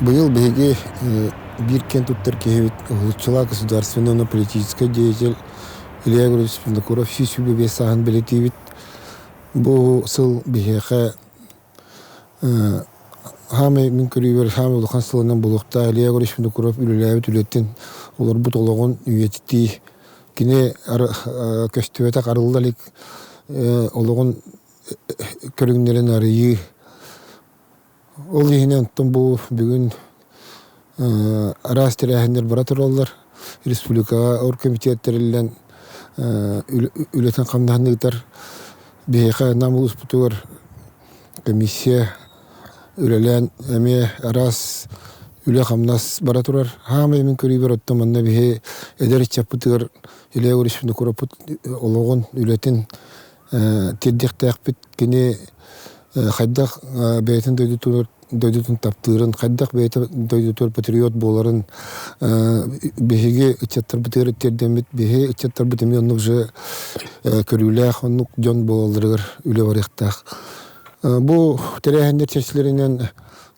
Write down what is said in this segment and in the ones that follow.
Был беги Биркен Туттаркевит, Лучала государственного политического деятель Илья Григорьевич Винокуров, Сисюбе Бесахан Белетивит, Бо Сыл Бехеха, Хаме Минкуривер, Хаме Лухан Сыланан Булухта, Илья Григорьевич Винокуров, Илья Тулеттин, Оларбут Олагон, Юетити, Кине Кастюета Карлалик, Олагон Körünlerin arayı ol yine bu bugün araştırmalar baratırlar Respublika orkomitetiyle ületen kanunlar bir namus tutar komisya ülelen eme aras üle kamnas baratırlar hamı min körüber ottomanna bir eder çapıtır ile uğraşında kuraput oloğun ületen теддек тәкпит кене хайдак бәйтен дөйдүтүн таптырын хайдак бәйтен дөйдүтөр патриот боларын беге ичаттар битер тердемит беге ичаттар битеми оннук же көрүләх оннук жон болдырыр үле барыктак бу терехендер чечлеринен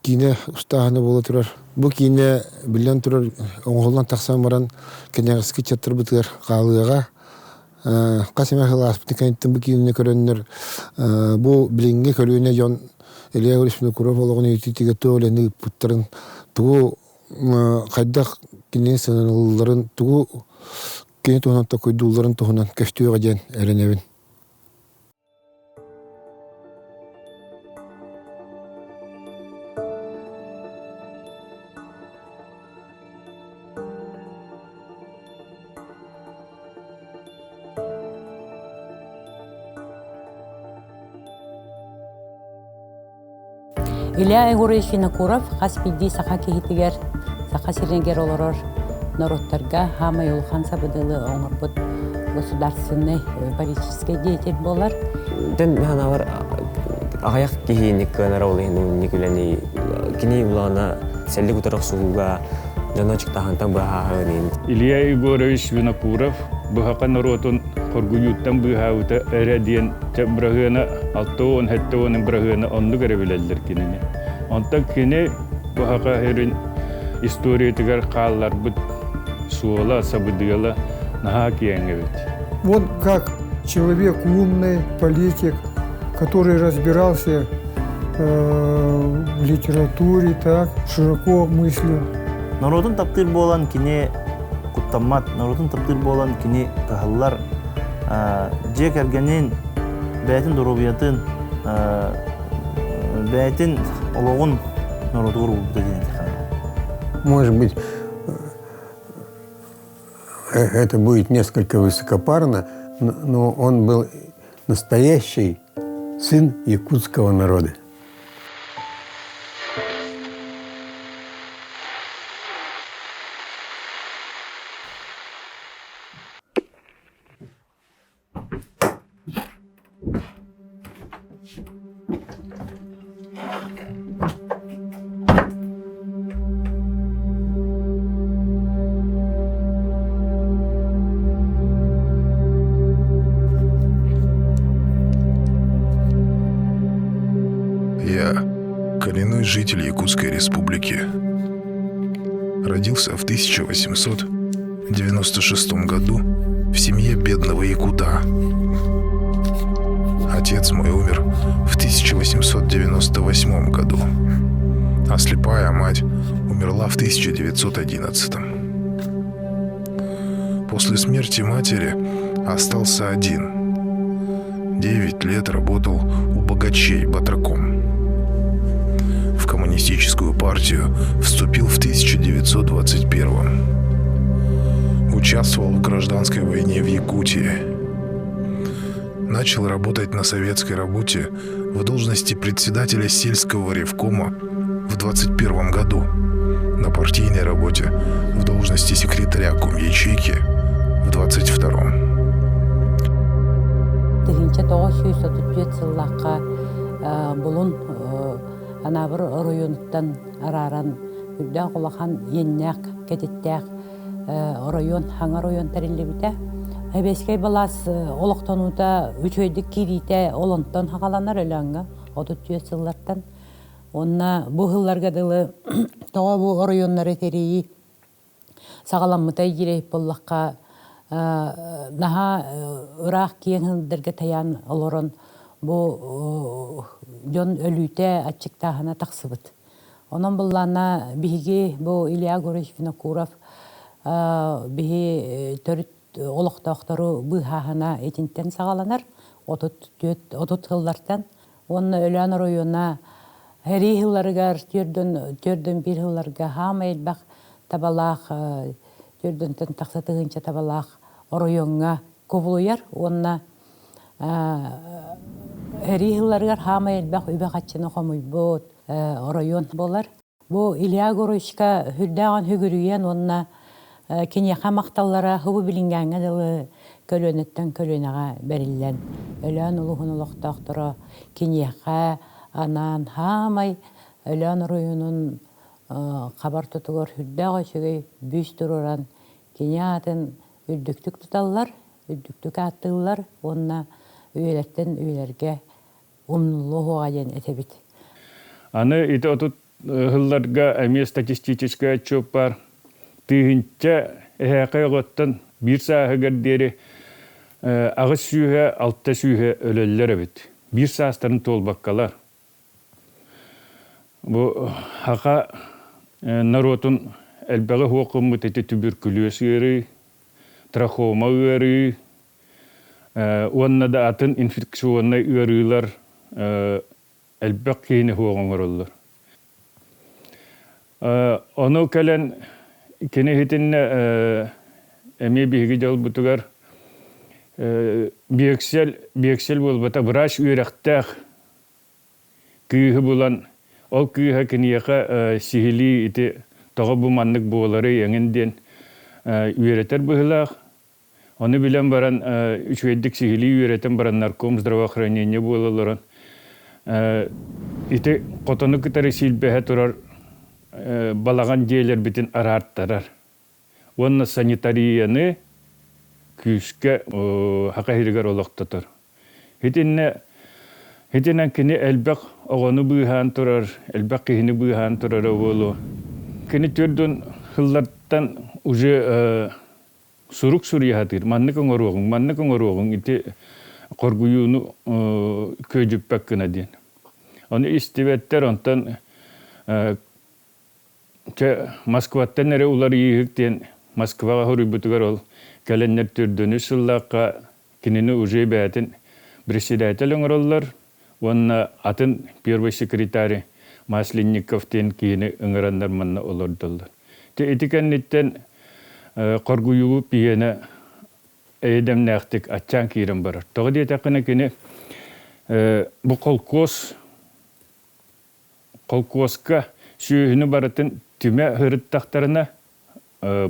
кине устаханы боло турар бу кине билен турар оңголдан таксам баран кенегиски чаттар битер калыга Касыма хылас битекенттен бу кийине көрөннөр бу билинге көлүнө жон Илья Григорьевич Винокуровологон үтүтүгө төлөнүп буттарын туу кайдак кине сынылларын туу кене тонатта койдулларын тохунан көстүгө жен эренебин. Илья Григорьевич Винокуров хаспиди саха кихитигер саха сиренегер олорор народтарга хама юлхан сабыдылы оңорбут государственный политический деятель болар. Ден ханавар аяк кихиник канаролын никулени кини улана селли кутарак сууга жаночек тахантан бахаанин. Илья Григорьевич Винокуров бахака народун коргуюттан бахаута эредиен тебрагына алтоон хеттоон брагына онду керебилелдер кинене. Онтан кине бахака херин историятыгар каллар бут суола сабыдыгала наха киенгебет. Вот как человек умный, политик, который разбирался в литературе, так, широко мыслил. Народун таптыр болан кине куттамат, народун таптыр болан кине тахаллар жек эргенин бәйтин доробиятын бәйтин ологун народугур болду деген. Может быть, это будет несколько высокопарно, но он был настоящий сын якутского народа. Я коренной житель Якутской республики. Родился в 1896 году в семье бедного якута. Отец мой умер в 1898 году, а слепая мать умерла в 1911. После смерти матери остался один. 9 лет работал у богачей батраком. В коммунистическую партию вступил в 1921. Участвовал в гражданской войне в Якутии. Начал работать на советской работе в должности председателя сельского ревкома в 21 году, на партийной работе в должности секретаря комячейки в 22. Анабыр районтан араран үрдән кулахан еннәк кететтәк район хаңа район тәрелебитә. Әбескәй балас олоқтанута үчөйдік кирите олонтан хағаланар өләңгі, отут жүйесіллардан. Онна бұғылларға дылы тоға бу оройоннары терии сағаламмытай жирейп боллаққа наха ырақ киен хылдырға таян олорон бу жон өлүйте атчыктахана тақсыбыт. Онон буллана биһиги бу Илья Гурьевич Винокуров биһи төрүт олоқтоохтору быһаһына этинтен сагаланар отут хыллартан онна өлөн районна хери хылларыгар төрдөн бир хылларга хамайлбак табалаах төрдөнтен таксатыгынча табалаах районга кобулуяр онна хери хылларыгар хамайлбак үбакаччыны хомуйбут район болар. Бу Илья Гурьевичка хүрдәгән хүгүрүйен онна кинеха макталлара хубу билингәнгә дылы көлөнөттөн көлөнәгә бериллән. Өлән улуһун улуктактыра кинеха анан хамай өлән районун хабар тутугар хүрдәгә чыгы бүс туруран кинятын үрдүктүк туталлар, үрдүктүк аттылар, онна өйләттен өйләргә умнулугы аян этебит. Аны ите отут хылларга әме статистический отчет бар. Тыгынча эһәкәйготтан бир саһыгар дери агыс сүйе, алтта сүйе өлөлләр бит. Бир саастарын толбаккалар. Бу хака народун элбәгә хукумы тете туберкулез йөрү, трахома йөрү, оннада атын инфекционный йөрүләр элбәк кейне хугыңырылар. Оны кәлен кене хитин эме биги жол бутугар биексел болбата врач үйрәктәх күйе булан ол күйе кенияка сихили ите тога бу маннык болары яңенден үйрәтер булах. Оны билен баран үчөйдик сихили үйрәтен баран нарком здравоохранение болалар. Ите котону китары силбеһе турар балаган жээлер битин арарттарар. Онна санитарияны күскә хакайрыгар олоқтатар. Хитинен кини элбек огону быйхан турар, элбек кихини быйхан турар болу. Кини түрдүн хыллаттан уже сурук сурияхатыр. Маннык оңоруғың ити коргуюну көжүппәк кына ден. Оны истебеттер онтан Москваттан эре улар ийгиктен Москвага хорубутугар ол каленнер түрдөнү сыллакка кинини уже бәтин председатель оңороллар, онна атын первый секретарь Масленниковтен кийини оңорандар манна олордоллар. Те этикенниттен коргуюу пиене эйдем нәхтик атчан кийрен барар. Тоғы детакына кини бу колкоска сүйіні баратын түмә хырыттақтарына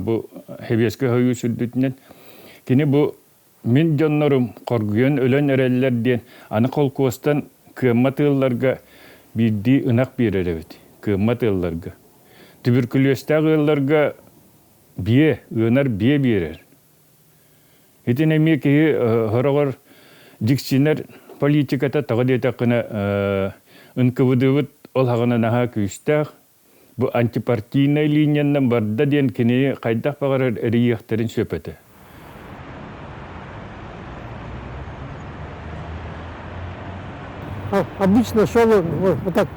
бу хебеске хойу сүрдүтінен кини бу мен жоннорум коргуен өлөн эреллер ден аны колкостан кымматылларга бирди ынак береребит кымматылларга туберкулезтагыларга бие ынар бие берер итине меки хорогор диксинер политиката тага детакына НКВД ол хагана наха күстәк бу антипартийный линиянан барда ден кини кайдак багар эрияхтерин сөпөтө. Обычно шел вот так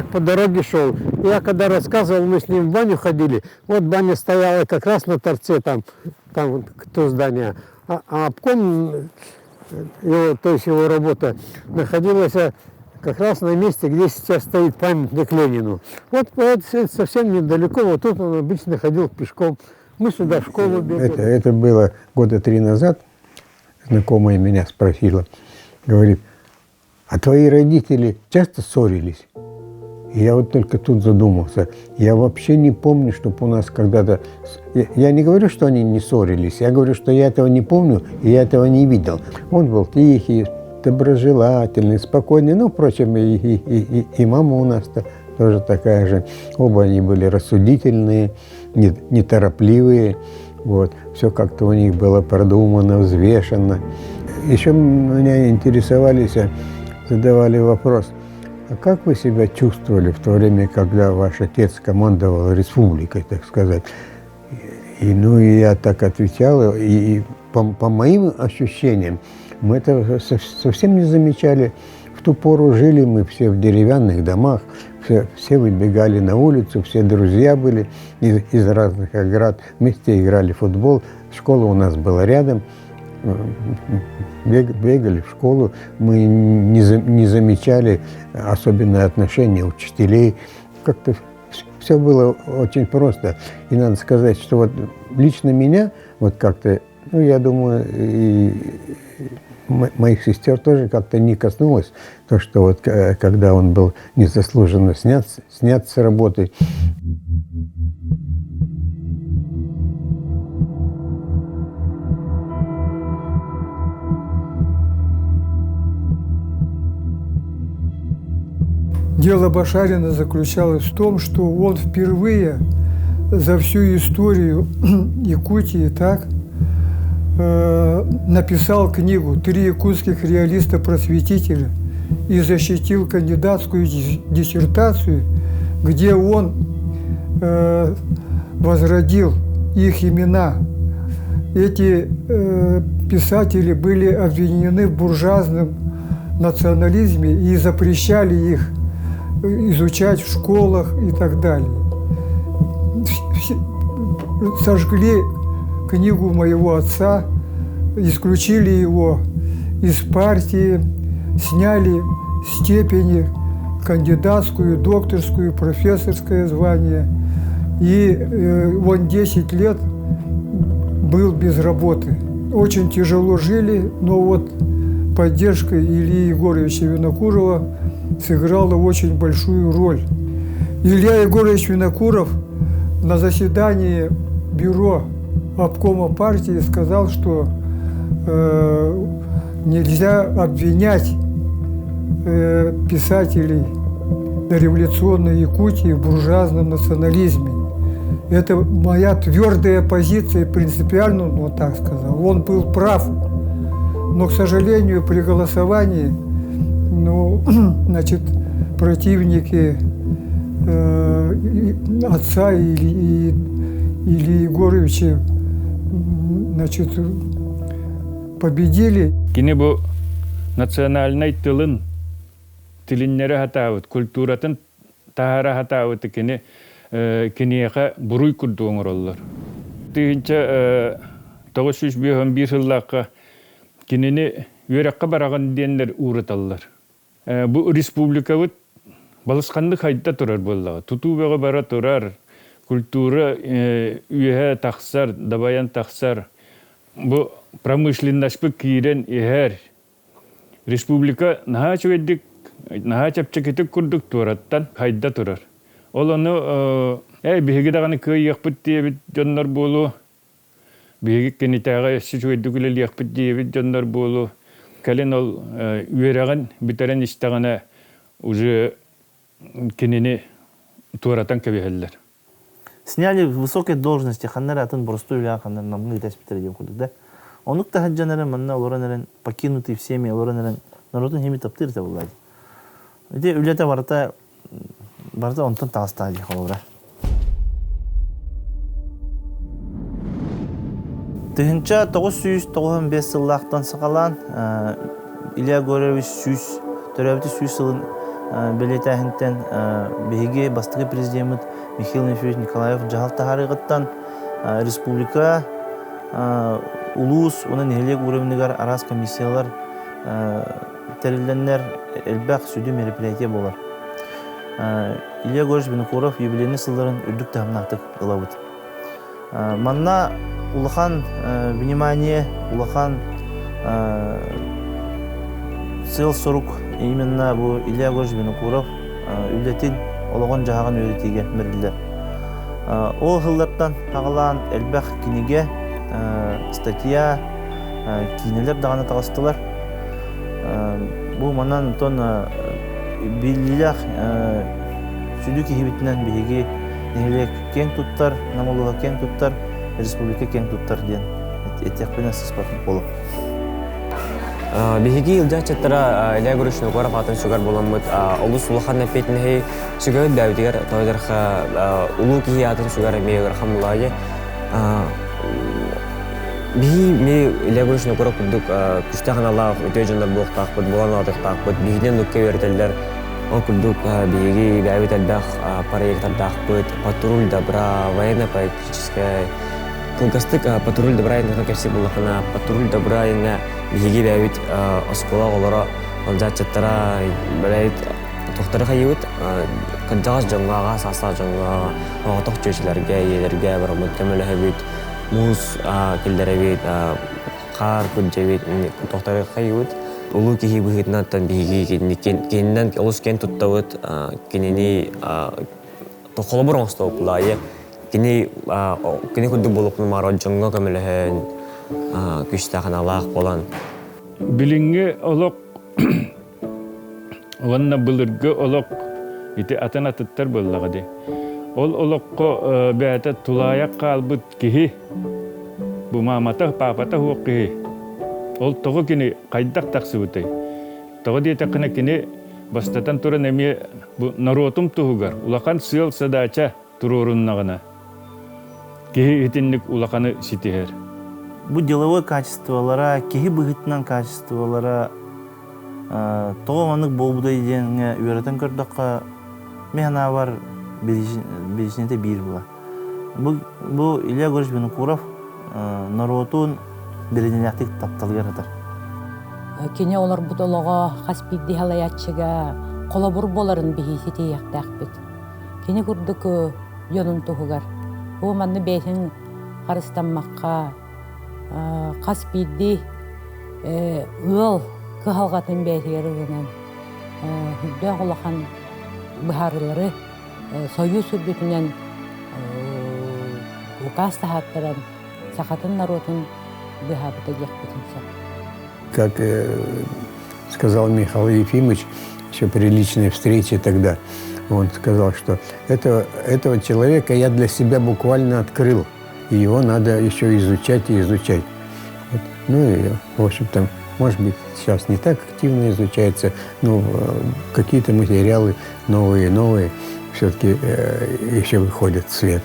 по дороге шел. Я когда рассказывал, мы с ним в баню ходили, вот баня стояла как раз на торце, там вот то здание. А обком, то есть его работа, находилась как раз на месте, где сейчас стоит памятник Ленину. Вот совсем недалеко, вот тут он обычно ходил пешком. Мы сюда в школу бегали. Это было года 3 назад. Знакомая меня спросила, говорит, а твои родители часто ссорились? И я вот только тут задумался. Я вообще не помню, чтобы у нас когда-то... Я не говорю, что они не ссорились. Я говорю, что я этого не помню, и я этого не видел. Он был тихий, доброжелательный, спокойный. Ну, впрочем, и мама у нас тоже такая же. Оба они были рассудительные, неторопливые. Вот. Все как-то у них было продумано, взвешенно. Еще меня интересовались, задавали вопрос, а как вы себя чувствовали в то время, когда ваш отец командовал республикой, так сказать? И я так отвечал, и по моим ощущениям, мы это совсем не замечали. В ту пору жили мы все в деревянных домах, все выбегали на улицу, все друзья были из разных оград, вместе играли в футбол, школа у нас была рядом, бегали в школу, мы не замечали особенное отношение учителей, как-то все было очень просто. И надо сказать, что вот лично меня, вот как-то, я думаю, и моих сестер тоже как-то не коснулось то, что вот когда он был незаслуженно снят с работы. Дело Башарина заключалось в том, что он впервые за всю историю Якутии написал книгу «Три якутских реалиста-просветителя» и защитил кандидатскую диссертацию, где он возродил их имена. Эти писатели были обвинены в буржуазном национализме и запрещали их изучать в школах и так далее. Сожгли книгу моего отца, исключили его из партии, сняли степени, кандидатскую, докторскую, профессорское звание. И он 10 лет был без работы. Очень тяжело жили, но вот поддержка Ильи Егоровича Винокурова сыграла очень большую роль. Илья Егорович Винокуров на заседании бюро обкома партии сказал, что нельзя обвинять писателей дореволюционной Якутии в буржуазном национализме. Это моя твердая позиция, принципиально, он так сказал. Он был прав, но, к сожалению, при голосовании, противники отца Ильи Егоровича, победили. Кини бу национальный тилиннере хатавыт, культуратын тахара хатавыт кинеха буруй курдуңор оллар. Тыгынча 951 жыллакка кинени үйрәккә бараган диенлер ураталлар. Бу республикабыт балышканды хайда турар болла. Тутубага бара турар. Культура үйе тахсар, дабаян тахсар. Бу промышленность кирен ихер. Республика наха чөйдик, наха чапчакетик курдук тураттан хайда турар. Ол оны биһиги даганы кыйык диебит жоннор болу. Биһиги кенитага чөйдик үлелиек диебит жоннор болу. Кален ол үйрәгән битерен истагана уже кенене тураттан кебелләр. Сняли высокие должности, ханнары атын бурсту или ханнары намны теспитер дем кудук да. Онук та хаджанары манна олоранарын покинутый всеми олоранарын народун хеми таптыр да булады. Иде үлете барта онтон тагыстады холора. Тыгынча 995 жыллактан сакалан Илья Егорович Сюс төрөбүтү Сюс жылын белетахинтен беге бастыгы президент Михаил Михайлович Николаев жагалта харыгыттан республика улус онун элек уровнегар арас комиссиялар терилденнер элбак сүдү мероприятие болар. Илья Егорович Винокуров юбилейный сылдарын үрдүк тамнатык ылабыт. Манна улахан внимание, улахан сел сорук именно бу Илья Егорович Винокуров үлдетин ологон жаган өйрөтиге берилдер. Ол жылдартан тагылан элбах киниге статья кинелер даганы тагыстылар. Бу манан тон биллах сүдүк хибитинен биги нелек кен туттар, намолуга кен туттар, республика кен туттар ден. Этекпенен сыспатын болуп. Биһиги илдьааччаттара илэ көрүшүнү көрөп атын сугар боламмыт олус улахан эппетинэхи сугар бэвдигер тойдерха улуу кихи атын сугар эмиэгер хамлаайы биһи ме илэ көрүшүнү көрөп курдук күстахан алаах өтө жондар буактаакпыт булан атыктаакпыт биһинен нукка берделлер ол курдук биһиги бэвитэлдах проекттардаакпыт патруль добра военно-политическая Кылгастык патруль добра инна кепси буллахана патруль добра инна биһиги бэвит оскола олора олжаачаттара бэлэйт тохтары хайыт кыджагас жоңгага саса жоңгага отох чөчүлөргө иелерге барамыт көмөлөбүт муз килдеребит кар күнжебит тохтары хайыт улуу кихи быхытнаттан биһиги кеннен олус кен туттабыт кенени тохолобор оңстоплайы кини курдук болуп мaro жоңго көмөлөһөн күчтахан алаах болан билинге олок онна былыргы олок ити атын атыттар боллагади ол олокко бәтә тулаяк калбыт кихи бу мамата папата хук кихи ол того кини кайдак таксыбытай того диете кына кини бастатан тура неме бу наротум тугар улахан сыл садача туруруннагына кихи итинник улаканы ситихер. Бу деловой качестволара, кихи быгытынан качестволара тоғаманық болбудай денге үйрәтен көрдіққа механа бар берешінете бир була. Бу Илья Григорьевич Винокуров народун беренияқтық тапталгар атар. Кене олар будолого хаспидди халаячыга колобур боларын бихисити яқтақ бит. Кене күрдік йонун туғығар. Бу манны бейтин қарыстанмаққа хаспидди ыл кыхалгатын бейтигер ұғынан хүдді қолақан бұхарылары союз үрдітінен указ тахаттаран сақатын народын бұхабыта декпетінсі. Как сказал Михаил Ефимович, еще при личной встрече тогда, он сказал, что этого человека я для себя буквально открыл, и его надо еще изучать и изучать. Вот. Ну и, в общем-то, может быть, сейчас не так активно изучается, но какие-то материалы новые все-таки еще выходят в свет.